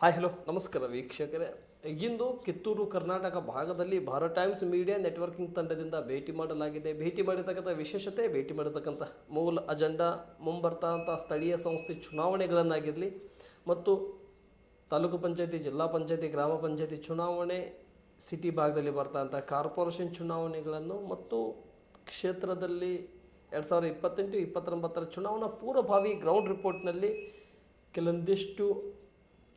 Hi hello ನಮಸ್ಕಾರ ವೀಕ್ಷಕರೇ. ಇಂದು ಕಿತ್ತೂರು ಕರ್ನಾಟಕ ಭಾಗದಲ್ಲಿ ಭಾರತ್ ಟೈಮ್ಸ್ ಮೀಡಿಯಾ ನೆಟ್ವರ್ಕಿಂಗ್ ತಂಡದಿಂದ ಭೇಟಿ ಮಾಡಲಾಗಿದೆ. ಭೇಟಿ ಮಾಡಿರ್ತಕ್ಕಂಥ ವಿಶೇಷತೆ, ಭೇಟಿ ಮಾಡಿರ್ತಕ್ಕಂಥ ಮೂಲ ಅಜೆಂಡಾ ಮುಂಬರ್ತಂಥ ಸ್ಥಳೀಯ ಸಂಸ್ಥೆ ಚುನಾವಣೆಗಳನ್ನಾಗಿರಲಿ ಮತ್ತು ತಾಲೂಕು ಪಂಚಾಯತಿ, ಜಿಲ್ಲಾ ಪಂಚಾಯತಿ, ಗ್ರಾಮ ಪಂಚಾಯತಿ ಚುನಾವಣೆ, ಸಿಟಿ ಭಾಗದಲ್ಲಿ ಬರ್ತಂಥ ಕಾರ್ಪೊರೇಷನ್ ಚುನಾವಣೆಗಳನ್ನು ಮತ್ತು ಕ್ಷೇತ್ರದಲ್ಲಿ 2028-29 ಚುನಾವಣಾ ಪೂರ್ವಭಾವಿ ಗ್ರೌಂಡ್ ರಿಪೋರ್ಟ್ನಲ್ಲಿ ಕೆಲವೊಂದಿಷ್ಟು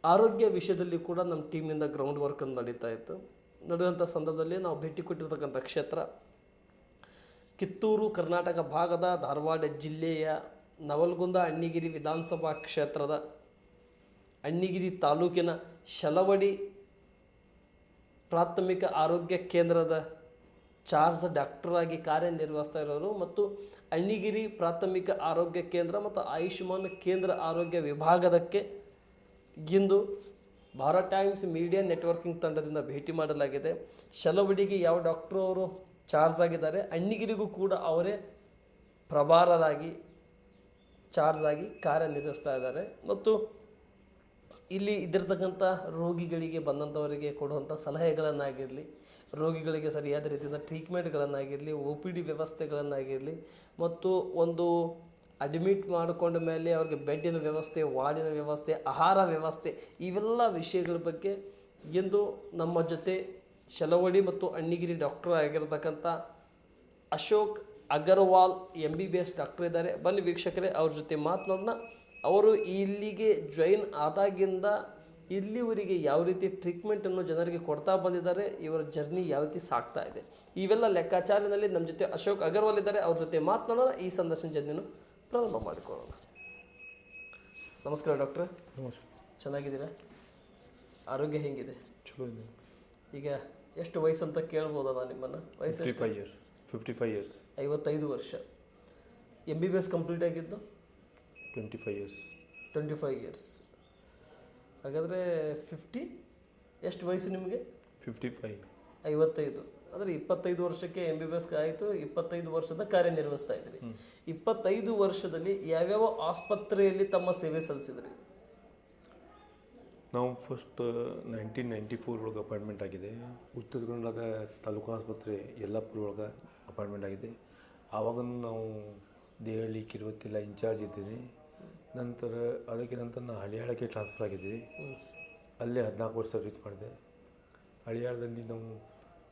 ಆರೋಗ್ಯ ವಿಷಯದಲ್ಲಿ ಕೂಡ ನಮ್ಮ ಟೀಮಿಂದ ಗ್ರೌಂಡ್ ವರ್ಕ್ ನಡೀತಾ ಇತ್ತು. ನಡೆಯುವಂಥ ಸಂದರ್ಭದಲ್ಲಿ ನಾವು ಭೇಟಿ ಕೊಟ್ಟಿರ್ತಕ್ಕಂಥ ಕ್ಷೇತ್ರ ಕಿತ್ತೂರು ಕರ್ನಾಟಕ ಭಾಗದ ಧಾರವಾಡ ಜಿಲ್ಲೆಯ ನವಲಗುಂದ ಅಣ್ಣಿಗಿರಿ ವಿಧಾನಸಭಾ ಕ್ಷೇತ್ರದ ಅಣ್ಣಿಗಿರಿ ತಾಲೂಕಿನ ಶಲವಡಿ ಪ್ರಾಥಮಿಕ ಆರೋಗ್ಯ ಕೇಂದ್ರದ ಚಾರ್ಜ್ ಡಾಕ್ಟರ್ ಆಗಿ ಕಾರ್ಯನಿರ್ವಹಿಸ್ತಾ ಇರೋರು ಮತ್ತು ಅಣ್ಣಿಗಿರಿ ಪ್ರಾಥಮಿಕ ಆರೋಗ್ಯ ಕೇಂದ್ರ ಮತ್ತು ಆಯುಷ್ಮಾನ್ ಕೇಂದ್ರ ಆರೋಗ್ಯ ವಿಭಾಗದಕ್ಕೆ ಇಂದು ಭಾರತ್ ಟೈಮ್ಸ್ ಮೀಡಿಯಾ ನೆಟ್ವರ್ಕಿಂಗ್ ತಂಡದಿಂದ ಭೇಟಿ ಮಾಡಲಾಗಿದೆ. ಶಲವಡಿಗೆ ಯಾವ ಡಾಕ್ಟ್ರು ಅವರು ಚಾರ್ಜ್ ಆಗಿದ್ದಾರೆ, ಅಣ್ಣಿಗಿರಿಗೂ ಕೂಡ ಅವರೇ ಪ್ರಭಾರರಾಗಿ ಚಾರ್ಜ್ ಆಗಿ ಕಾರ್ಯನಿರ್ವಹಿಸ್ತಾ ಇದ್ದಾರೆ ಮತ್ತು ಇಲ್ಲಿ ಇದ್ದಿರ್ತಕ್ಕಂಥ ರೋಗಿಗಳಿಗೆ ಬಂದಂಥವರಿಗೆ ಕೊಡುವಂಥ ಸಲಹೆಗಳನ್ನಾಗಿರಲಿ, ರೋಗಿಗಳಿಗೆ ಸರಿಯಾದ ರೀತಿಯಿಂದ ಟ್ರೀಟ್ಮೆಂಟ್ಗಳನ್ನಾಗಿರಲಿ, OPD ವ್ಯವಸ್ಥೆಗಳನ್ನಾಗಿರಲಿ ಮತ್ತು ಒಂದು ಅಡ್ಮಿಟ್ ಮಾಡಿಕೊಂಡ ಮೇಲೆ ಅವ್ರಿಗೆ ಬೆಡ್ಡಿನ ವ್ಯವಸ್ಥೆ, ವಾರ್ಡಿನ ವ್ಯವಸ್ಥೆ, ಆಹಾರ ವ್ಯವಸ್ಥೆ, ಇವೆಲ್ಲ ವಿಷಯಗಳ ಬಗ್ಗೆ ಎಂದು ನಮ್ಮ ಜೊತೆ ಶಲವಡಿ ಮತ್ತು ಅಣ್ಣಿಗಿರಿ ಡಾಕ್ಟರ್ ಆಗಿರತಕ್ಕಂಥ ಅಶೋಕ್ ಅಗರ್ವಾಲ್ MBBS ಡಾಕ್ಟರ್ ಇದ್ದಾರೆ. ಬನ್ನಿ ವೀಕ್ಷಕರೇ, ಅವ್ರ ಜೊತೆ ಮಾತನಾಡೋಣ. ಅವರು ಇಲ್ಲಿಗೆ ಜಾಯಿನ್ ಆದಾಗಿಂದ ಇಲ್ಲಿವರೆಗೆ ಯಾವ ರೀತಿ ಟ್ರೀಟ್ಮೆಂಟನ್ನು ಜನರಿಗೆ ಕೊಡ್ತಾ ಬಂದಿದ್ದಾರೆ, ಇವರ ಜರ್ನಿ ಯಾವ ರೀತಿ ಸಾಗ್ತಾ ಇದೆ, ಇವೆಲ್ಲ ಲೆಕ್ಕಾಚಾರದಲ್ಲಿ ನಮ್ಮ ಜೊತೆ ಅಶೋಕ್ ಅಗರ್ವಾಲ್ ಇದ್ದಾರೆ. ಅವ್ರ ಜೊತೆ ಮಾತನಾಡೋಣ. ಈ ಸಂದರ್ಶನ ಜರ್ನಿಯನ್ನು ಪ್ರಾರಂಭ ಮಾಡಿಕೊಳ್ಳೋಣ. ನಮಸ್ಕಾರ ಡಾಕ್ಟ್ರೆ. ನಮಸ್ಕಾರ. ಚೆನ್ನಾಗಿದ್ದೀರಾ? ಆರೋಗ್ಯ ಹೆಂಗಿದೆ? ಚಲೋ ಇದೆ. ಈಗ ಎಷ್ಟು ವಯಸ್ಸು ಅಂತ ಕೇಳ್ಬೋದಾ ನಾನು ನಿಮ್ಮನ್ನು? ವಯಸ್ಸು 55 years. 55 ವರ್ಷ. MBBS ಕಂಪ್ಲೀಟ್ ಆಗಿದ್ದು 25 years. 25 years. ಹಾಗಾದರೆ 50 ಎಷ್ಟು ವಯಸ್ಸು ನಿಮಗೆ? 55. 55 ಅಂದರೆ 25 ವರ್ಷಕ್ಕೆ MBBS ಆಯಿತು. 25 ವರ್ಷದ ಕಾರ್ಯನಿರ್ವಹಿಸ್ತಾ ಇದ್ರಿ. 25 ವರ್ಷದಲ್ಲಿ ಯಾವ್ಯಾವ ಆಸ್ಪತ್ರೆಯಲ್ಲಿ ತಮ್ಮ ಸೇವೆ ಸಲ್ಲಿಸಿದ್ರಿ? ನಾವು ಫಸ್ಟ್ 1994 ಒಳಗೆ ಅಪಾಯಿಂಟ್ಮೆಂಟ್ ಆಗಿದೆ. ಉತ್ತರ ಕನ್ನಡದ ತಾಲೂಕು ಆಸ್ಪತ್ರೆ ಯಲ್ಲಾಪುರ ಒಳಗೆ ಅಪಾಯಿಂಟ್ಮೆಂಟ್ ಆಗಿದೆ. ಆವಾಗ ನಾವು ದೇಹಳ್ಳಿ ಕಿರುವತ್ತೆಲ್ಲ ಇನ್ಚಾರ್ಜ್ ಇದ್ದೀನಿ. ನಂತರ ಅದಕ್ಕೆ ನಂತರ ನಾನು ಹಳಿಯಾಳಕ್ಕೆ ಟ್ರಾನ್ಸ್ಫರ್ ಆಗಿದ್ದೆ. ಅಲ್ಲೇ 14 ವರ್ಷ ಸರ್ವಿಸ್ ಮಾಡಿದೆ. ಹಳಿಯಾಳದಲ್ಲಿ ನಾವು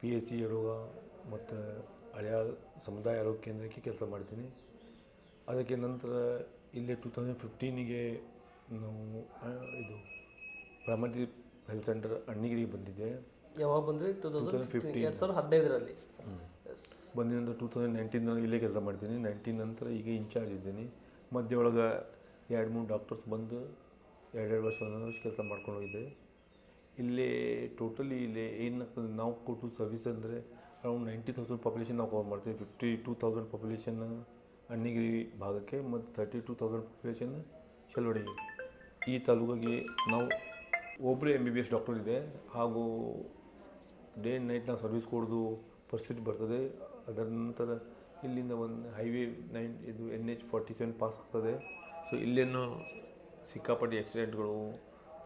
PHC ಯೊಳಗ ಮತ್ತು ಹಳಿಯಾಳ ಸಮುದಾಯ ಆರೋಗ್ಯ ಕೇಂದ್ರಕ್ಕೆ ಕೆಲಸ ಮಾಡ್ತೀನಿ. ಅದಕ್ಕೆ ನಂತರ ಇಲ್ಲಿ 2015ಗೆ ನಾವು ಇದು ಪ್ರಾಮಟಿಕ್ ಹೆಲ್ತ್ ಸೆಂಟರ್ ಅಣ್ಣಿಗಿರಿಗೆ ಬಂದಿದ್ದೆ. ಯಾವಾಗ ಬಂದ್ರಿ? 2015ರಲ್ಲಿ ಬಂದಿದ್ದ ನಂತರ 2019 ಇಲ್ಲೇ ಕೆಲಸ ಮಾಡ್ತೀನಿ. 19 ನಂತರ ಈಗ ಇನ್ಚಾರ್ಜ್ ಇದ್ದೀನಿ. ಮಧ್ಯ ಒಳಗೆ 2-3 ಡಾಕ್ಟರ್ಸ್ ಬಂದು 2-2 ವರ್ಷ ಕೆಲಸ ಮಾಡ್ಕೊಂಡು ಹೋಗಿದ್ದೆ. ಇಲ್ಲಿ ಟೋಟಲಿ ಇಲ್ಲಿ ಏನು ನಾವು ಕೊಟ್ಟು ಸರ್ವಿಸ್ ಅಂದರೆ ಅರೌಂಡ್ 90,000 ಪಾಪ್ಯುಲೇಷನ್ ನಾವು ಕವರ್ ಮಾಡ್ತೀವಿ. 52,000 ಪಾಪ್ಯುಲೇಷನ್ ಅಣ್ಣಿಗಿರಿ ಭಾಗಕ್ಕೆ ಮತ್ತು 32,000 ಪಾಪ್ಯುಲೇಷನ್ ಶಲವಡಿಗೆ. ಈ ತಾಲೂಕಿಗೆ ನಾವು ಒಬ್ಬರೇ MBBS ಡಾಕ್ಟರ್ ಇದೆ. ಹಾಗೂ ಡೇ ಆ್ಯಂಡ್ ನೈಟ್ ನಾವು ಸರ್ವಿಸ್ ಕೊಡೋದು ಪರಿಸ್ಥಿತಿ ಬರ್ತದೆ. ಅದರ ನಂತರ ಇಲ್ಲಿಂದ ಒಂದು ಹೈವೇ 9 ಇದು NH47 ಪಾಸ್ ಆಗ್ತದೆ. ಸೊ ಇಲ್ಲೇನು ಸಿಕ್ಕಾಪಟ್ಟೆ ಆಕ್ಸಿಡೆಂಟ್ಗಳು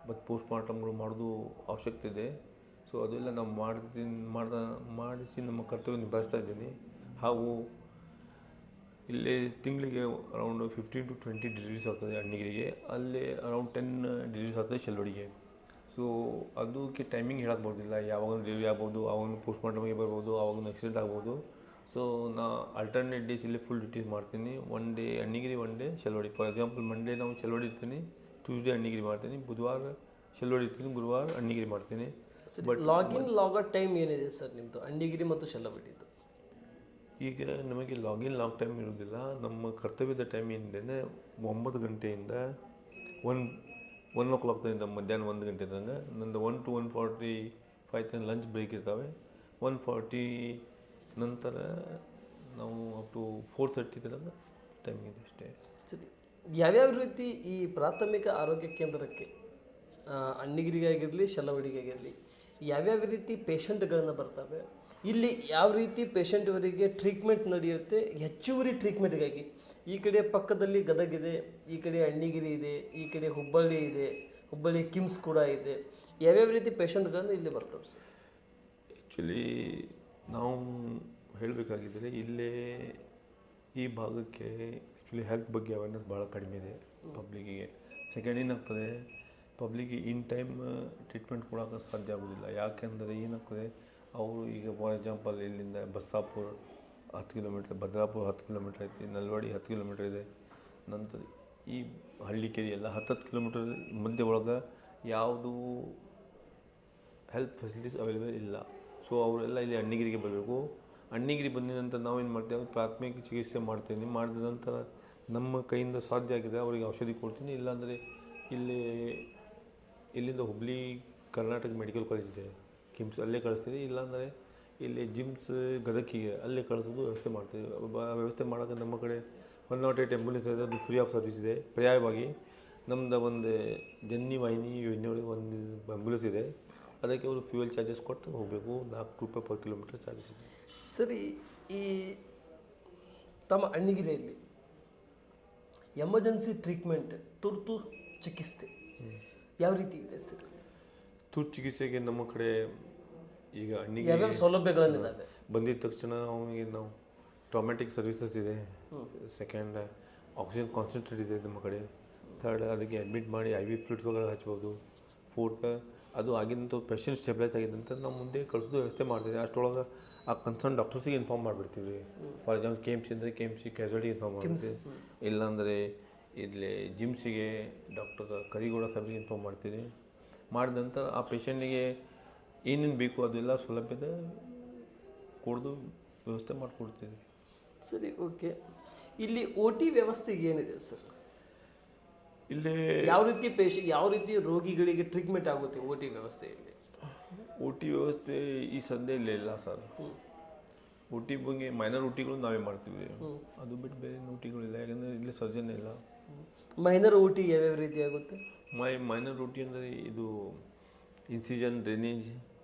ಮತ್ತು ಪೋಸ್ಟ್ ಮಾರ್ಟಮ್ಗಳು ಮಾಡೋದು ಅವಶ್ಯಕತೆ ಇದೆ. ಸೊ ಅದೆಲ್ಲ ನಾವು ಮಾಡಿಸಿ ನಮ್ಮ ಕರ್ತವ್ಯ ನಿಭಾಯಿಸ್ತಾ ಇದ್ದೀನಿ. ಹಾಗೂ ಇಲ್ಲಿ ತಿಂಗಳಿಗೆ ಅರೌಂಡ್ 15 to 20 ಡಿಲೀವರೀಸ್ ಆಗ್ತದೆ ಅಣ್ಣಿಗಿರಿಗೆ. ಅಲ್ಲೇ ಅರೌಂಡ್ 10 ಡಿಲೀವರೀಸ್ ಆಗ್ತದೆ ಶೆಲ್ವಡಿಗೆ. ಸೊ ಅದಕ್ಕೆ ಟೈಮಿಂಗ್ ಹೇಳಕ್ಕೆ ಬರೋದಿಲ್ಲ. ಯಾವಾಗ ಡೆಲಿವರಿ ಆಗ್ಬೋದು, ಆವಾಗ ಪೋಸ್ಟ್ ಮಾರ್ಟಮ್ಗೆ ಬರ್ಬೋದು, ಆವಾಗ ಆಕ್ಸಿಡೆಂಟ್ ಆಗ್ಬೋದು. ಸೊ ನಾ ಆಲ್ಟರ್ನೇಟ್ ಡೇಸ್ ಇಲ್ಲಿ ಫುಲ್ ಡ್ಯೂಟೀಸ್ ಮಾಡ್ತೀನಿ. 1 day Annigeri, 1 day Shelvadi. For example Monday ನಾವು ಶೆಲ್ವಡಿ ಇರ್ತೀನಿ, ಟ್ಯೂಸ್ಡೇ ಅಣ್ಣಿಗಿರಿ ಮಾಡ್ತೀನಿ, ಬುಧವಾರ ಶೆಲ್ವಡಿ ಇರ್ತೀನಿ, ಗುರುವಾರ ಅಣ್ಣಿಗಿರಿ ಮಾಡ್ತೀನಿ. ಬಟ್ ಲಾಗಿನ್ ಲಾಗೌಟ್ ಟೈಮ್ ಏನಿದೆ ಸರ್ ನಿಮ್ಮದು ಅಣ್ಣಿಗಿರಿ ಮತ್ತು ಶೆಲ್ವಡಿದು? ಈಗ ನಮಗೆ ಲಾಗಿನ್ ಲಾಗ್ ಟೈಮ್ ಇರೋದಿಲ್ಲ. ನಮ್ಮ ಕರ್ತವ್ಯದ ಟೈಮ್ ಏನಿದೆ 9 ಗಂಟೆಯಿಂದ 1 o'clock ಮಧ್ಯಾಹ್ನ 1 ಗಂಟೆ ತನಕ. ನಂದು 1 to 1:45 ತನಕ ಲಂಚ್ ಬ್ರೇಕ್ ಇರ್ತವೆ. 1:40 ನಂತರ ನಾವು ಅಪ್ ಟು 4:30 ತನಕ ಟೈಮಿಂಗ್ ಇದೆ ಅಷ್ಟೇ. ಸರಿ, ಯಾವ್ಯಾವ ರೀತಿ ಈ ಪ್ರಾಥಮಿಕ ಆರೋಗ್ಯ ಕೇಂದ್ರಕ್ಕೆ ಅಣ್ಣಿಗಿರಿಗೆ ಆಗಿರಲಿ, ಶೆಲ್ವಡಿಗೆ ಆಗಿರಲಿ, ಯಾವ್ಯಾವ ರೀತಿ ಪೇಷಂಟ್ಗಳನ್ನು ಬರ್ತವೆ, ಇಲ್ಲಿ ಯಾವ ರೀತಿ ಪೇಷಂಟ್ವರಿಗೆ ಟ್ರೀಟ್ಮೆಂಟ್ ನಡೆಯುತ್ತೆ, ಹೆಚ್ಚುವರಿ ಟ್ರೀಟ್ಮೆಂಟ್ಗಾಗಿ ಈ ಕಡೆ ಪಕ್ಕದಲ್ಲಿ ಗದಗ ಇದೆ, ಈ ಕಡೆ ಅಣ್ಣಿಗಿರಿ ಇದೆ, ಈ ಕಡೆ ಹುಬ್ಬಳ್ಳಿ ಇದೆ, ಹುಬ್ಬಳ್ಳಿ ಕಿಮ್ಸ್ ಕೂಡ ಇದೆ. ಯಾವ್ಯಾವ ರೀತಿ ಪೇಷಂಟ್ಗಳನ್ನು ಇಲ್ಲಿ ಬರ್ತಾರೆ ಸರ್? ಆ್ಯಕ್ಚುಲಿ ನಾವು ಹೇಳಬೇಕಾಗಿದ್ದರೆ ಇಲ್ಲೇ ಈ ಭಾಗಕ್ಕೆ ಆ್ಯಕ್ಚುಲಿ ಹೆಲ್ತ್ ಬಗ್ಗೆ ಅವೇರ್ನೆಸ್ ಭಾಳ ಕಡಿಮೆ ಇದೆ ಪಬ್ಲಿಕ್ಕಿಗೆ. ಸೆಕೆಂಡ್ ಏನಾಗ್ತದೆ, ಪಬ್ಲಿಕ್ಗೆ ಇನ್ ಟೈಮ್ ಟ್ರೀಟ್ಮೆಂಟ್ ಕೊಡೋಕೆ ಸಾಧ್ಯ ಆಗೋದಿಲ್ಲ. ಯಾಕೆಂದರೆ ಏನಾಗ್ತದೆ, ಅವರು ಈಗ ಫಾರ್ ಎಕ್ಸಾಂಪಲ್ ಇಲ್ಲಿಂದ ಬಸ್ಸಾಪುರ 10 ಕಿಲೋಮೀಟ್ರ್, ಭದ್ರಾಪುರ 10 ಕಿಲೋಮೀಟ್ರ್ ಐತಿ, ನಲ್ವಾಡಿ 10 ಕಿಲೋಮೀಟ್ರ್ ಇದೆ. ನಂತರ ಈ ಹಳ್ಳಿಕೇರಿ ಎಲ್ಲ 10 ಕಿಲೋಮೀಟ್ರ್ ಮಧ್ಯೆ ಒಳಗೆ ಯಾವುದು ಹೆಲ್ತ್ ಫೆಸಿಲಿಟೀಸ್ ಅವೈಲೇಬಲ್ ಇಲ್ಲ. ಸೊ ಅವರೆಲ್ಲ ಇಲ್ಲಿ ಅಣ್ಣಿಗಿರಿಗೆ ಬರಬೇಕು. ಅಣ್ಣಿಗಿರಿ ಬಂದ ನಂತರ ನಾವೇನು ಮಾಡ್ತೇವೆ, ಪ್ರಾಥಮಿಕ ಚಿಕಿತ್ಸೆ ಮಾಡ್ತೀನಿ. ಮಾಡಿದ ನಂತರ ನಮ್ಮ ಕೈಯಿಂದ ಸಾಧ್ಯ ಆಗಿದೆ ಅವರಿಗೆ ಔಷಧಿ ಕೊಡ್ತೀನಿ. ಇಲ್ಲಾಂದರೆ ಇಲ್ಲಿಂದ ಹುಬ್ಳಿ ಕರ್ನಾಟಕ ಮೆಡಿಕಲ್ ಕಾಲೇಜ್ ಇದೆ, ಕಿಮ್ಸ್, ಅಲ್ಲೇ ಕಳಿಸ್ತೀವಿ. ಇಲ್ಲಾಂದರೆ ಇಲ್ಲಿ ಜಿಮ್ಸ್ ಗದಗಿಗೆ ಅಲ್ಲೇ ಕಳಿಸೋದು ವ್ಯವಸ್ಥೆ ಮಾಡ್ತೀವಿ. ವ್ಯವಸ್ಥೆ ಮಾಡೋಕ್ಕೆ ನಮ್ಮ ಕಡೆ 108 ಆ್ಯಂಬುಲೆನ್ಸ್ ಇದೆ, ಅದು ಫ್ರೀ ಆಫ್ ಸರ್ವಿಸ್ ಇದೆ. ಪರ್ಯಾಯವಾಗಿ ನಮ್ಮದು ಒಂದು ಜನ್ನಿ ವಾಹಿನಿ ಯೋಜನೆಯೊಳಗೆ ಒಂದು ಆ್ಯಂಬುಲೆನ್ಸ್ ಇದೆ, ಅದಕ್ಕೆ ಅವರು ಫ್ಯೂಯಲ್ ಚಾರ್ಜಸ್ ಕೊಟ್ಟು ಹೋಗಬೇಕು. 4 ರೂಪಾಯಿ ಪರ್ ಕಿಲೋಮೀಟರ್ ಚಾರ್ಜಸ್ ಇದೆ. ಸರಿ, ಈ ತಮ್ಮ ಅಣ್ಣಿಗಿರಿಯಲ್ಲಿ ಎಮರ್ಜೆನ್ಸಿ ಟ್ರೀಟ್ಮೆಂಟ್, ತುರ್ತು ಚಿಕಿತ್ಸೆ ಯಾವ ರೀತಿ ಇದೆ ಸರ್? ತುರ್ತು ಚಿಕಿತ್ಸೆಗೆ ನಮ್ಮ ಕಡೆ ಈಗ ಅಣ್ಣಿಗೆ ಯಾವ್ಯಾವ ಸೌಲಭ್ಯಗಳಿದ್ದಾವೆ? ಬಂದಿದ ತಕ್ಷಣ ಅವನಿಗೆ ನಾವು ಟ್ರಾಮೆಟಿಕ್ ಸರ್ವಿಸಸ್ ಇದೆ. ಸೆಕೆಂಡ್, ಆಕ್ಸಿಜನ್ ಕಾನ್ಸಂಟ್ರೇಟ್ ಇದೆ ನಮ್ಮ ಕಡೆ. ಥರ್ಡ್, ಅದಕ್ಕೆ ಅಡ್ಮಿಟ್ ಮಾಡಿ IV ಫ್ಲೂಯಿಡ್ಸ್ ವಗैरह ಹಚ್ಬೋದು. ಫೋರ್ತ್, ಅದು ಆಗಿದ್ದಂಥ ಪೇಷಂಟ್ ಸ್ಟೆಬಿಲೈಸ್ ಆಗಿದ್ದಂತ ನಾವು ಮುಂದೆ ಕಳಿಸೋದು ವ್ಯವಸ್ಥೆ ಮಾಡ್ತೀವಿ. ಅಷ್ಟರೊಳಗೆ ಆ ಕನ್ಸರ್ನ್ ಡಾಕ್ಟರ್ಸಿಗೆ ಇನ್ಫಾರ್ಮ್ ಮಾಡಿಬಿಡ್ತೀವಿ. ಫಾರ್ ಎಕ್ಸಾಂಪಲ್ KMC ಅಂದರೆ KMC ಕ್ಯಾಸುಯಾಲಿಟಿಗೆ ಇನ್ಫಾರ್ಮ್ ಮಾಡ್ತೀವಿ. ಇಲ್ಲಾಂದರೆ ಇಲ್ಲಿ ಜಿಮ್ಸಿಗೆ ಡಾಕ್ಟರ್ ಕರಿಗೌಡ ಸಾಹೇಬ್ರಿಗೆ ಇನ್ಫಾರ್ಮ್ ಮಾಡ್ತೀವಿ. ಮಾಡಿದ ನಂತರ ಆ ಪೇಷಂಟಿಗೆ ಏನೇನು ಬೇಕು ಅದೆಲ್ಲ ಸೌಲಭ್ಯದ ಕೊಡೋದು ವ್ಯವಸ್ಥೆ ಮಾಡಿಕೊಡ್ತೀವಿ. ಸರಿ, ಓಕೆ. ಇಲ್ಲಿ OT ವ್ಯವಸ್ಥೆಗೆ ಏನಿದೆ ಸರ್? ಇಲ್ಲಿ ಯಾವ ರೀತಿ ರೋಗಿಗಳಿಗೆ ಟ್ರೀಟ್ಮೆಂಟ್ ಆಗುತ್ತೆ OT ವ್ಯವಸ್ಥೆಯಲ್ಲಿ? OT ವ್ಯವಸ್ಥೆ ಈ ಸದ್ಯ ಇಲ್ಲೇ ಇಲ್ಲ ಸರ್. OT ಬಗ್ಗೆ ಮೈನರ್ OTಗಳು ನಾವೇ ಮಾಡ್ತೀವಿ. ಅದು ಬಿಟ್ಟು ಬೇರೆ OTಗಳಿಲ್ಲ, ಯಾಕಂದರೆ ಇಲ್ಲಿ ಸರ್ಜನ್ ಇಲ್ಲ. ಮೈನರ್ OT ಯಾವ್ಯಾವ ರೀತಿ ಆಗುತ್ತೆ? ಮೈನರ್ OT ಅಂದರೆ ಇದು ಇನ್ಸಿಜನ್, ಡ್ರೈನೇಜ್.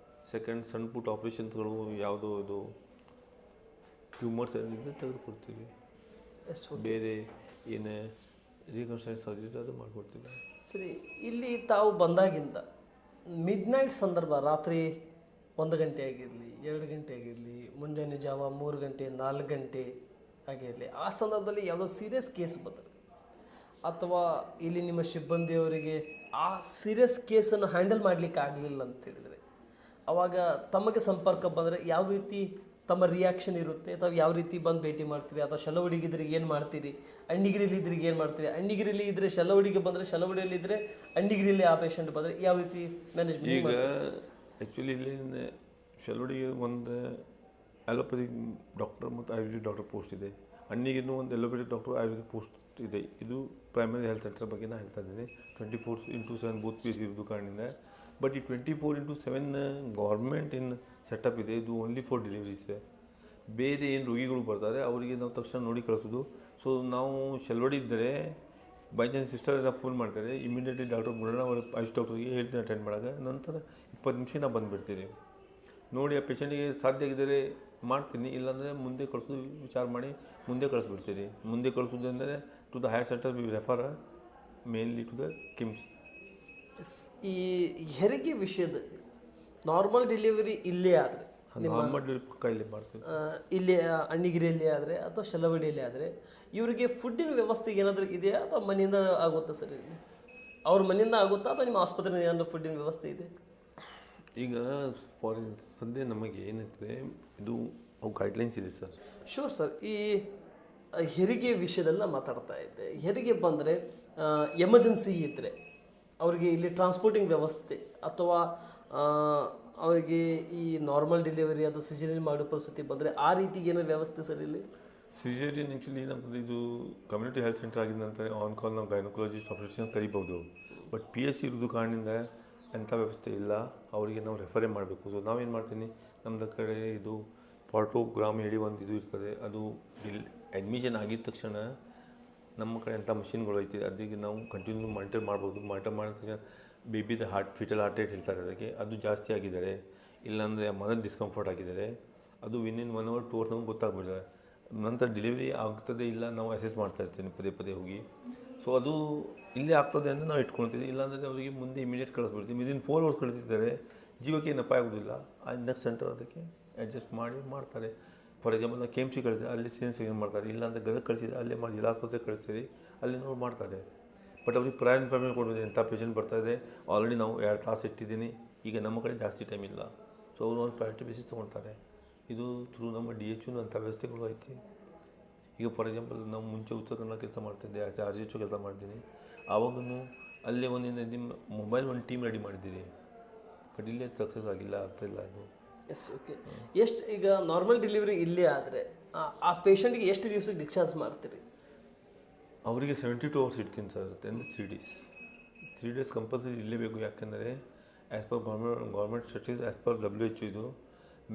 ಸೆಕೆಂಡ್, ಸಣ್ಣ ಪುಟ್ಟ ಆಪ್ರೇಷನ್ಸ್ಗಳು, ಯಾವುದೋ ಇದು ಟ್ಯೂಮರ್ಸ್ ಏನಿದೆ ತೆಗೆದುಕೊಡ್ತೀವಿ. ಬೇರೆ ಏನು ರೀಕನ್ಸ್ಟ್ರಕ್ಷನ್ ಸರ್ಜರೀಸ್ ಅದು ಮಾಡಿಕೊಡ್ತೀವಿ. ಸರಿ, ಇಲ್ಲಿ ತಾವು ಬಂದಾಗಿಂದ ಮಿಡ್ನೈಟ್ ಸಂದರ್ಭ, ರಾತ್ರಿ 1 ಗಂಟೆ ಆಗಿರಲಿ, 2 ಗಂಟೆ ಆಗಿರಲಿ, ಮುಂಜಾನೆ ಜಾವ 3 ಗಂಟೆ 4 ಗಂಟೆ ಆಗಿರಲಿ, ಆ ಸಂದರ್ಭದಲ್ಲಿ ಯಾವುದೋ ಸೀರಿಯಸ್ ಕೇಸ್ ಬಂದರೆ ಅಥವಾ ಇಲ್ಲಿ ನಿಮ್ಮ ಸಿಬ್ಬಂದಿಯವರಿಗೆ ಆ ಸೀರಿಯಸ್ ಕೇಸನ್ನು ಹ್ಯಾಂಡಲ್ ಮಾಡಲಿಕ್ಕೆ ಆಗಲಿಲ್ಲ ಅಂತ ಹೇಳಿದರೆ, ಆವಾಗ ತಮಗೆ ಸಂಪರ್ಕ ಬಂದರೆ ಯಾವ ರೀತಿ ತಮ್ಮ ರಿಯಾಕ್ಷನ್ ಇರುತ್ತೆ? ಅಥವಾ ಯಾವ ರೀತಿ ಬಂದು ಭೇಟಿ ಮಾಡ್ತೀರಿ? ಅಥವಾ ಶೆಲವಡಿಗಿದ್ರೆ ಏನು ಮಾಡ್ತೀರಿ? ಅಣ್ಣಿಗಿರಿಲಿ ಇದ್ರಿಗೆ ಏನು ಮಾಡ್ತೀರಿ? ಅಣ್ಣಿಗಿರಿಲಿ ಇದ್ದರೆ ಶೆಲವಡಿಗೆ ಬಂದರೆ, ಶೆಲವಡಿಯಲ್ಲಿ ಇದ್ದರೆ ಅಣ್ಣಿಗಿರಿಲಿ ಆ ಪೇಷಂಟ್ ಬಂದರೆ ಯಾವ ರೀತಿ ಮ್ಯಾನೇಜ್ಮೆಂಟ್? ಈಗ ಆ್ಯಕ್ಚುಲಿ ಇಲ್ಲಿ ಶೆಲವಡಿಗೆ ಒಂದು ಅಲೋಪತಿಕ್ ಡಾಕ್ಟರ್ ಮತ್ತು ಆಯುರ್ವೇದಿಕ್ ಡಾಕ್ಟರ್ ಪೋಸ್ಟ್ ಇದೆ. ಅಣ್ಣಿಗಿನ್ನೂ ಒಂದು ಅಲೋಪತಿಕ್ ಡಾಕ್ಟರ್ ಆಯುರ್ವೇದಿಕ್ ಪೋಸ್ಟ್ ಇದೆ. ಇದು ಪ್ರೈಮರಿ ಹೆಲ್ತ್ ಸೆಂಟರ್ ಬಗ್ಗೆ ನಾನು ಹೇಳ್ತಾ ಇದ್ದೀನಿ. 24/7 ಬೂತ್ ಪೀಸ್ ಇರೋದು ಕಾರಣದಿಂದ. ಬಟ್ ಈ 24/7 ಗೌರ್ಮೆಂಟ್ ಏನು ಸೆಟಪ್ ಇದೆ, ಇದು ಓನ್ಲಿ ಫಾರ್ ಡೆಲಿವರೀಸ್. ಬೇರೆ ಏನು ರೋಗಿಗಳು ಬರ್ತಾರೆ ಅವರಿಗೆ ನಾವು ತಕ್ಷಣ ನೋಡಿ ಕಳಿಸೋದು. ಸೊ ನಾವು ಶೆಲ್ವಡಿ ಇದ್ದರೆ ಬೈ ಚಾನ್ಸ್ ಸಿಸ್ಟರ್ ಎಲ್ಲ ಫೋನ್ ಮಾಡ್ತಾರೆ, ಇಮಿಡಿಯೇಟ್ಲಿ ಡಾಕ್ಟರ್ ಮುರಣ ಅವ್ರ ಆಯುಷ್ ಡಾಕ್ಟರ್ಗೆ ಹೇಳ್ತೀನಿ ಅಟೆಂಡ್ ಮಾಡೋಕೆ. ನಂತರ 20 ನಿಮಿಷ ನಾವು ಬಂದುಬಿಡ್ತೀವಿ. ನೋಡಿ ಆ ಪೇಷಂಟಿಗೆ ಸಾಧ್ಯ ಆಗಿದ್ದರೆ ಮಾಡ್ತೀನಿ, ಇಲ್ಲಾಂದರೆ ಮುಂದೆ ಕಳಿಸೋದು ವಿಚಾರ ಮಾಡಿ ಮುಂದೆ ಕಳಿಸ್ಬಿಡ್ತೀರಿ. ಮುಂದೆ ಕಳಿಸೋದು ಅಂದರೆ to the higher centre we refer mainly to the KIMS. ಈ ಹೆರಿಗೆ ವಿಷಯದಲ್ಲಿ ನಾರ್ಮಲ್ ಡೆಲಿವರಿ ಇಲ್ಲೇ ಆದರೆ, ನಾರ್ಮಲ್ ಡೆಲಿವರಿ ಪಕ್ಕ ಇಲ್ಲಿ ಮಾಡ್ತೀವಿ. ಇಲ್ಲಿ ಅಣ್ಣಿಗಿರಿಯಲ್ಲಿ ಆದರೆ ಅಥವಾ ಶೆಲವಡಿಯಲ್ಲಿ ಆದರೆ ಇವರಿಗೆ ಫುಡ್ಡಿನ ವ್ಯವಸ್ಥೆ ಏನಾದರೂ ಇದೆಯಾ ಅಥವಾ ಮನೆಯಿಂದ ಆಗುತ್ತಾ ಸರ್? ಇಲ್ಲಿ ಅವ್ರ ಮನೆಯಿಂದ ಆಗುತ್ತಾ ಅಥವಾ ನಿಮ್ಮ ಆಸ್ಪತ್ರೆಯಲ್ಲಿ ಏನಾದರೂ ಫುಡ್ಡಿನ ವ್ಯವಸ್ಥೆ ಇದೆ? ಈಗ ಫಾರ್ ಸದ್ಯ ನಮಗೆ ಏನಿದೆ ಇದು ಅವು ಗೈಡ್ಲೈನ್ಸ್ ಇದೆ ಸರ್. Sure sir. ಈ ಹೆರಿಗೆ ವಿಷಯದಲ್ಲ ಮಾತಾಡ್ತಾ ಇದ್ದೆ. ಹೆರಿಗೆ ಬಂದರೆ ಎಮರ್ಜೆನ್ಸಿ ಇದ್ದರೆ ಅವರಿಗೆ ಇಲ್ಲಿ ಟ್ರಾನ್ಸ್ಪೋರ್ಟಿಂಗ್ ವ್ಯವಸ್ಥೆ ಅಥವಾ ಅವರಿಗೆ ಈ ನಾರ್ಮಲ್ ಡೆಲಿವರಿ ಅಥವಾ ಸಿಜೇರಿಯನ್ ಮಾಡೋ ಪರಿಸ್ಥಿತಿ ಬಂದರೆ ಆ ರೀತಿಗೆ ಏನೋ ವ್ಯವಸ್ಥೆ ಸರ್ ಇಲ್ಲಿ? ಸಿಜೇರಿಯನ್ ಆ್ಯಕ್ಚುಲಿ ಏನಾಗ್ತದೆ, ಇದು ಕಮ್ಯುನಿಟಿ ಹೆಲ್ತ್ ಸೆಂಟರ್ ಆಗಿದ ನಂತರ ಆನ್ ಕಾಲ್ ನಾವು ಗೈನಕಾಲಜಿಸ್ಟ್ ಆಪರೇಷನ್ ಕರಿಬೋದು. ಬಟ್ PSC ಇರೋದು ಕಾರಣದಿಂದ ಅಂಥ ವ್ಯವಸ್ಥೆ ಇಲ್ಲ, ಅವರಿಗೆ ನಾವು ರೆಫರೇ ಮಾಡಬೇಕು. ಸೊ ನಾವೇನು ಮಾಡ್ತೀನಿ, ನಮ್ಮದು ಕಡೆ ಇದು ಪಾರ್ಟೋಗ್ರಾಮ್ ಹೇಳಿ ಒಂದು ಇದು ಇರ್ತದೆ. ಅದು ಇಲ್ಲಿ ಅಡ್ಮಿಷನ್ ಆಗಿದ ತಕ್ಷಣ ನಮ್ಮ ಕಡೆ ಅಂಥ ಮಷಿನ್ಗಳು ಐತೆ, ಅದಕ್ಕೆ ನಾವು ಕಂಟಿನ್ಯೂ ಮಾನಿಟರ್ ಮಾಡ್ಬೋದು. ಮಾನಿಟರ್ ಮಾಡಿದ ತಕ್ಷಣ ಬೇಬಿದ ಫೀಟಲ್ ಹಾರ್ಟ್ ರೇಟ್ ಹೇಳ್ತಾರೆ ಅದಕ್ಕೆ, ಅದು ಜಾಸ್ತಿ ಆಗಿದ್ದಾರೆ, ಇಲ್ಲಾಂದರೆ ಮದರ್ ಡಿಸ್ಕಂಫರ್ಟ್ ಆಗಿದ್ದಾರೆ, ಅದು ವಿದಿನ್ 1 hour 2 hours ನಮ್ಗೆ ಗೊತ್ತಾಗ್ಬಿಡ್ತದೆ. ನಂತರ ಡೆಲಿವರಿ ಆಗ್ತದೆ ಇಲ್ಲ ನಾವು ಅಸೆಸ್ ಮಾಡ್ತಾ ಇರ್ತೀನಿ ಪದೇ ಪದೇ ಹೋಗಿ. ಸೊ ಅದು ಇಲ್ಲೇ ಆಗ್ತದೆ ಅಂತ ನಾವು ಇಟ್ಕೊಳ್ತೀವಿ. ಇಲ್ಲಾಂದರೆ ಅವರಿಗೆ ಮುಂದೆ ಇಮಿಡಿಯೇಟ್ ಕಳಿಸ್ಬಿಡ್ತೀವಿ. ವಿದಿನ್ 4 hours ಕಳಿಸಿದ್ದಾರೆ, ಜೀವಕ್ಕೆ ಏನು ಅಪಾಯ ಆಗೋದಿಲ್ಲ. ಆ ನೆಕ್ಸ್ಟ್ ಸೆಂಟರ್ ಅದಕ್ಕೆ ಅಡ್ಜಸ್ಟ್ ಮಾಡ್ತಾರೆ. ಫಾರ್ ಎಕ್ಸಾಂಪಲ್ ನಾವು KMC ಕಳಿಸಿದ್ರೆ ಅಲ್ಲಿ ಸೆಕ್ಷನ್ ಮಾಡ್ತಾರೆ, ಇಲ್ಲಾಂದರೆ ಗದಗ ಕಳಿಸಿದ್ರೆ ಅಲ್ಲೇ ಮಾಡಿ ಜಿಲ್ಲಾ ಆಸ್ಪತ್ರೆಗೆ ಕಳಿಸ್ತೀರಿ, ಅಲ್ಲಿ ನೋಡಿ ಮಾಡ್ತಾರೆ. ಬಟ್ ಅವ್ರಿಗೆ ಪ್ರಯರ್ ಇನ್ಫಾರ್ಮೇಷನ್ ಕೊಡ್ಬೋದು, ಇಂಥ ಪೇಷಂಟ್ ಬರ್ತಾಯಿದೆ, ಆಲ್ರೆಡಿ ನಾವು 2 ತಾಸು ಇಟ್ಟಿದ್ದೀನಿ, ಈಗ ನಮ್ಮ ಕಡೆ ಜಾಸ್ತಿ ಟೈಮ್ ಇಲ್ಲ. ಸೊ ಅವರು ಒಂದು ಪ್ರಯಾರಿಟಿ ಬೇಸಿಸ್ ತೊಗೊಳ್ತಾರೆ. ಇದು ಥ್ರೂ ನಮ್ಮ DHU ಅಂಥ ವ್ಯವಸ್ಥೆಗಳು ಐತಿ. ಈಗ ಫಾರ್ ಎಕ್ಸಾಂಪಲ್ ನಾವು ಮುಂಚೆ ಉತ್ತರ ಕನ್ನಡ ಕೆಲಸ ಮಾಡ್ತಿದ್ದೆ, RGH ಕೆಲಸ ಮಾಡ್ತೀನಿ. ಆವಾಗೂ ಅಲ್ಲೇ ನಿಮ್ಮ ಮೊಬೈಲ್ ಒಂದು ಟೀಮ್ ರೆಡಿ ಮಾಡಿದ್ದೀರಿ, ಬಟ್ ಇಲ್ಲೇ ಸಕ್ಸಸ್ ಆಗ್ತಾಯಿಲ್ಲ ಅದು. Yes, okay. ಎಷ್ಟು ಈಗ ನಾರ್ಮಲ್ ಡೆಲಿವರಿ ಇಲ್ಲೇ ಆದರೆ ಆ ಪೇಷಂಟ್ಗೆ ಎಷ್ಟು ದಿವಸಕ್ಕೆ ಡಿಸ್ಚಾರ್ಜ್ ಮಾಡ್ತೀರಿ? ಅವರಿಗೆ 72 hours ಇಡ್ತೀನಿ ಸರ್, ಅಂದರೆ 3 days. 3 days ಕಂಪಲ್ಸರಿ ಇರಲೇಬೇಕು. ಯಾಕೆಂದರೆ as per government studies, as per WHO ಇದು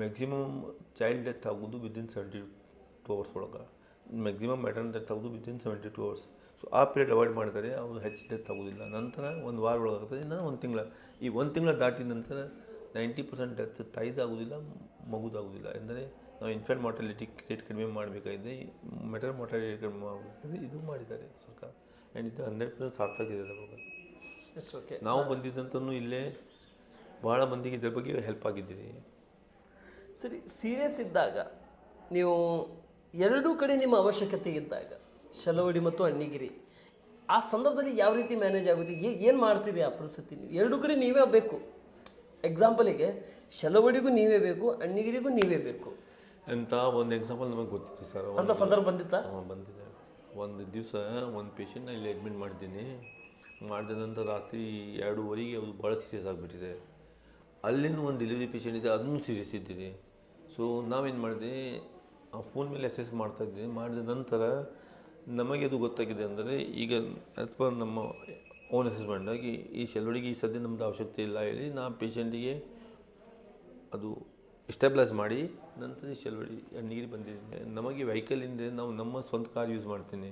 ಮ್ಯಾಕ್ಸಿಮಮ್ ಚೈಲ್ಡ್ ಡೆತ್ ಆಗೋದು ವಿದಿನ್ 72 hours ಒಳಗೆ, ಮ್ಯಾಕ್ಸಿಮಮ್ ಮ್ಯಾಟರ್ನ್ ಡೆತ್ ಆಗೋದು ವಿದಿನ್ 72 hours. ಸೊ ಆ ಪೀರಿಯಡ್ ಅವಾಯ್ಡ್ ಮಾಡಿದರೆ ಅವರು ಹೆಚ್ಚು ಡೆತ್ ಆಗೋದಿಲ್ಲ. ನಂತರ 1 ವಾರ ಒಳಗಾಗ್ತದೆ, ಇನ್ನು 1 ತಿಂಗಳು. ಈ 1 ತಿಂಗಳು ದಾಟಿದ ನಂತರ 90% ಡೆತ್ ತಾಯಿದಾಗೋದಿಲ್ಲ, ಮಗುದಾಗೋದಿಲ್ಲ. ಎಂದರೆ ನಾವು ಇನ್ಫೆಂಟ್ ಮಾರ್ಟಾಲಿಟಿ ರೇಟ್ ಕಡಿಮೆ ಮಾಡಬೇಕಾಗಿದೆ, ಮೆಟರ್ ಮಾರ್ಟಾಲಿಟಿ ಕಡಿಮೆ ಮಾಡಬೇಕಾಗಿದೆ. ಇದು ಮಾಡಿದ್ದಾರೆ ಸರ್ಕಾರ, ಆ್ಯಂಡ್ ಇದು 100% ಸಾರ್ಥಕ ಇದೆ ಅವಾಗ. Yes, okay. ನಾವು ಬಂದಿದ್ದಂತೂ ಇಲ್ಲೇ ಭಾಳ ಮಂದಿಗೆ ಇದ್ರ ಬಗ್ಗೆ ಹೆಲ್ಪ್ ಆಗಿದ್ದೀರಿ. ಸರಿ, ಸೀರಿಯಸ್ ಇದ್ದಾಗ ನೀವು ಎರಡೂ ಕಡೆ ನಿಮ್ಮ ಅವಶ್ಯಕತೆ ಇದ್ದಾಗ, ಶಲವಡಿ ಮತ್ತು ಅಣ್ಣಿಗಿರಿ, ಆ ಸಂದರ್ಭದಲ್ಲಿ ಯಾವ ರೀತಿ ಮ್ಯಾನೇಜ್ ಆಗುತ್ತೆ? ಏನು ಮಾಡ್ತೀರಿ ಆ ಪರಿಸ್ಥಿತಿ? ನೀವು ಎರಡೂ ಕಡೆ ನೀವೇ ಬೇಕು. ಎಕ್ಸಾಂಪಲಿಗೆ ಶಲವಡಿಗೂ ನೀವೇ ಬೇಕು, ಅಣ್ಣಿಗಿರಿಗೂ ನೀವೇ ಬೇಕು ಅಂತ ಒಂದು ಎಕ್ಸಾಂಪಲ್ ನಮಗೆ ಗೊತ್ತಿತ್ತು ಸರ್. ಅಂತ ಸಂದರ್ಭ ಬಂದಿತ್ತಾ? ಬಂದಿದೆ. ಒಂದು ದಿವಸ ಒಂದು ಪೇಷಂಟ್ನ ಇಲ್ಲಿ ಅಡ್ಮಿಟ್ ಮಾಡಿದ್ದೀನಿ. ಮಾಡಿದ ನಂತರ ರಾತ್ರಿ 2:30ಗೆ ಅದು ಭಾಳ ಸೀರಿಯಸ್ ಆಗಿಬಿಟ್ಟಿದೆ. ಅಲ್ಲಿನೂ ಒಂದು ಡೆಲಿವರಿ ಪೇಷಂಟ್ ಇದೆ, ಅದನ್ನು ಸೀರಿಯಸ್ ಇದ್ದೀರಿ. ಸೊ ನಾವೇನು ಮಾಡಿದೆ, ಆ ಫೋನ್ ಮೇಲೆ ಅಸೆಸ್ ಮಾಡ್ತಾಯಿದ್ದೆ. ಮಾಡಿದ ನಂತರ ನಮಗೆ ಅದು ಗೊತ್ತಾಗಿದೆ. ಅಂದರೆ ಈಗ ಆ್ಯಸ್ ಪರ್ ನಮ್ಮ ಓನ್ ಅಸೆಸ್ಮೆಂಟಾಗಿ ಈ ಶೆಲ್ವಡಿಗೆ ಈ ಸದ್ಯ ನಮ್ಮದು ಅವಶ್ಯಕತೆ ಇಲ್ಲ ಹೇಳಿ ನಾ ಪೇಷಂಟಿಗೆ ಅದು ಸ್ಟೆಬಿಲೈಸ್ ಮಾಡಿ ನಂತರ ಈ ಶೆಲ್ವಡಿ ಅಣ್ಣಿಗಿರಿ ಬಂದಿದ್ದೆ. ನಮಗೆ ವೆಹಿಕಲಿಂದ ನಾವು ನಮ್ಮ ಸ್ವಂತ ಕಾರ್ ಯೂಸ್ ಮಾಡ್ತೀನಿ.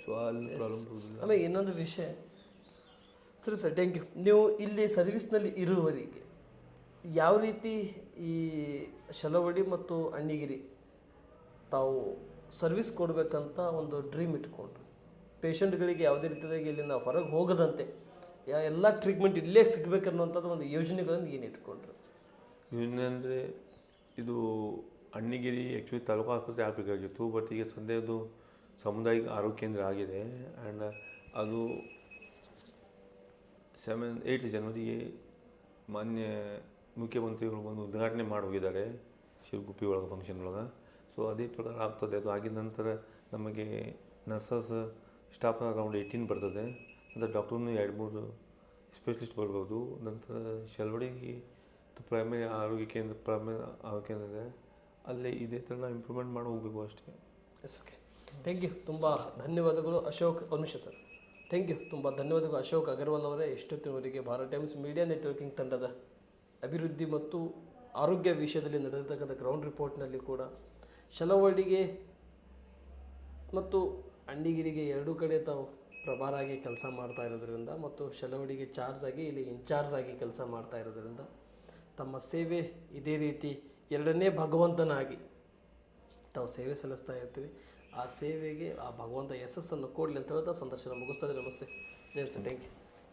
ಸೊ ಅಲ್ಲಿ ಪ್ರಾಬ್ಲಮ್ ಬರೋದಿಲ್ಲ. ಆಮೇಲೆ ಇನ್ನೊಂದು ವಿಷಯ, ಸರಿ ಸರ್, ಥ್ಯಾಂಕ್ ಯು. ನೀವು ಇಲ್ಲಿ ಸರ್ವಿಸ್ನಲ್ಲಿ ಇರುವವರೆಗೆ ಯಾವ ರೀತಿ ಈ ಶಲವಡಿ ಮತ್ತು ಅಣ್ಣಿಗಿರಿ ತಾವು ಸರ್ವಿಸ್ ಕೊಡಬೇಕಂತ ಒಂದು ಡ್ರೀಮ್ ಇಟ್ಕೊಂಡ್ರು? ಪೇಷಂಟ್ಗಳಿಗೆ ಯಾವುದೇ ರೀತಿಯಾಗಿ ಇಲ್ಲಿ ನಾವು ಹೊರಗೆ ಹೋಗದಂತೆ ಎಲ್ಲ ಟ್ರೀಟ್ಮೆಂಟ್ ಇಲ್ಲೇ ಸಿಗಬೇಕನ್ನುವಂಥದ್ದು ಒಂದು ಯೋಜನೆಗಳನ್ನು ಏನು ಇಟ್ಕೊಂಡ್ರು? ಯೋಜನೆ ಅಂದರೆ ಇದು ಅಣ್ಣಿಗಿರಿ ಆ್ಯಕ್ಚುಲಿ ತಾಲೂಕು ಆಸ್ಪತ್ರೆ ಆಗಬೇಕಾಗಿತ್ತು. ಬಟ್ ಈಗ ಸದ್ಯ ಅದು ಸಾಮುದಾಯಿಕ ಆರೋಗ್ಯ ಕೇಂದ್ರ ಆಗಿದೆ. ಆ್ಯಂಡ್ ಅದು 8 ಜನವರಿಗೆ ಮಾನ್ಯ ಮುಖ್ಯಮಂತ್ರಿಗಳು ಬಂದು ಉದ್ಘಾಟನೆ ಮಾಡಿ ಹೋಗಿದ್ದಾರೆ ಶಿರಗುಪ್ಪಿ ಒಳಗೆ ಫಂಕ್ಷನ್ ಒಳಗೆ. ಸೊ ಅದೇ ಪ್ರಕಾರ ಆಗ್ತದೆ. ಅದು ಆಗಿದ ನಂತರ ನಮಗೆ ನರ್ಸಸ್ ಸ್ಟಾಫ್ ಅರೌಂಡ್ 18 ಬರ್ತದೆ. ಅಂದರೆ ಡಾಕ್ಟರ್ನು 2-3 ಸ್ಪೆಷಲಿಸ್ಟ್ ಬರ್ಬೋದು. ನಂತರ ಶೆಲ್ವಡಿಗೆ ಪ್ರೈಮರಿ ಆರೋಗ್ಯ ಕೇಂದ್ರ ಇದೆ, ಅಲ್ಲೇ ಇದೇ ಥರ ನಾವು ಇಂಪ್ರೂವ್ಮೆಂಟ್ ಮಾಡಿ ಹೋಗಬೇಕು ಅಷ್ಟೇ. Yes, okay. Thank you. ತುಂಬ ಧನ್ಯವಾದಗಳು ಅಶೋಕ್. ಒಂದು ನಿಮಿಷ ಸರ್. Thank you. ತುಂಬ ಧನ್ಯವಾದಗಳು ಅಶೋಕ್ ಅಗರ್ವಾಲ್ ಅವರೇ. ಎಷ್ಟೊತ್ತಿನವರೆಗೆ ಭಾರತ್ ಟೈಮ್ಸ್ ಮೀಡಿಯಾ ನೆಟ್ವರ್ಕಿಂಗ್ ತಂಡದ ಅಭಿವೃದ್ಧಿ ಮತ್ತು ಆರೋಗ್ಯ ವಿಷಯದಲ್ಲಿ ನಡೆದಿರ್ತಕ್ಕಂಥ ಗ್ರೌಂಡ್ ರಿಪೋರ್ಟ್ನಲ್ಲಿ ಕೂಡ ಶಲವಡಿಗೆ ಮತ್ತು ಅಣ್ಣಿಗಿರಿಗೆ ಎರಡೂ ಕಡೆ ತಾವು ಪ್ರಭಾರ ಆಗಿ ಕೆಲಸ ಮಾಡ್ತಾ ಇರೋದ್ರಿಂದ ಮತ್ತು ಶಲವಡಿಗೆ ಚಾರ್ಜ್ ಆಗಿ ಇಲ್ಲಿ ಇನ್ಚಾರ್ಜ್ ಆಗಿ ಕೆಲಸ ಮಾಡ್ತಾ ಇರೋದ್ರಿಂದ ತಮ್ಮ ಸೇವೆ ಇದೇ ರೀತಿ ಎರಡನೇ ಭಗವಂತನಾಗಿ ತಾವು ಸೇವೆ ಸಲ್ಲಿಸ್ತಾ ಇರ್ತೀವಿ. ಆ ಸೇವೆಗೆ ಆ ಭಗವಂತ ಯಶಸ್ಸನ್ನು ಕೊಡಲಿ ಅಂತ ಹೇಳ್ತಾ ಸಂದರ್ಶನ ಮುಗಿಸ್ತದೆ. ನಮಸ್ತೆ. Thank you.